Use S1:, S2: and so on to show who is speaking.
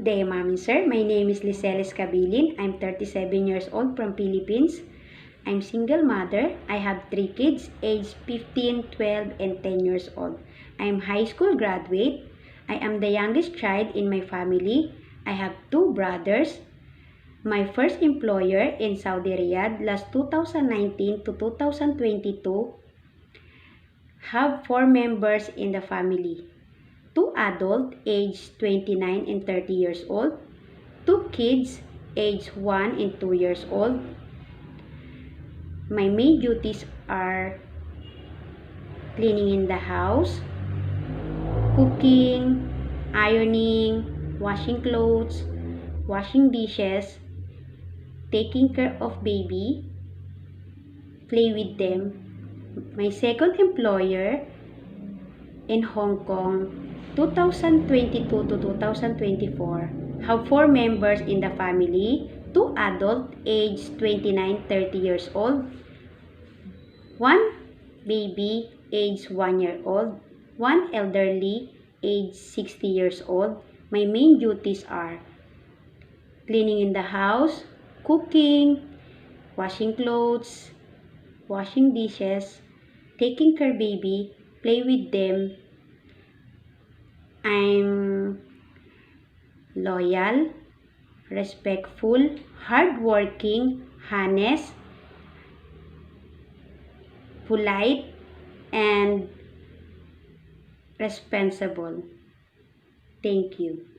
S1: Good day, Ma'am and Sir. My name is Liceles Cabilin. I'm 37 years old from Philippines. I'm single mother. I have 3 kids, aged 15, 12, and 10 years old. I'm high school graduate. I am the youngest child in my family. I have 2 brothers. My first employer in Saudi Riyadh last 2019 to 2022 have 4 members in the family. 2 adults aged 29 and 30 years old, 2 kids aged 1 and 2 years old. My main duties are cleaning in the house, cooking, ironing, washing clothes, washing dishes, taking care of baby, play with them. My second employer in Hong Kong 2022 to 2024 have 4 members in the family, 2 adults aged 29, 30 years old, 1 baby aged 1 year old, 1 elderly aged 60 years old. My main duties are cleaning in the house, cooking, washing clothes, washing dishes, taking care of baby, play with them. I'm loyal, respectful, hardworking, honest, polite, and responsible. Thank you.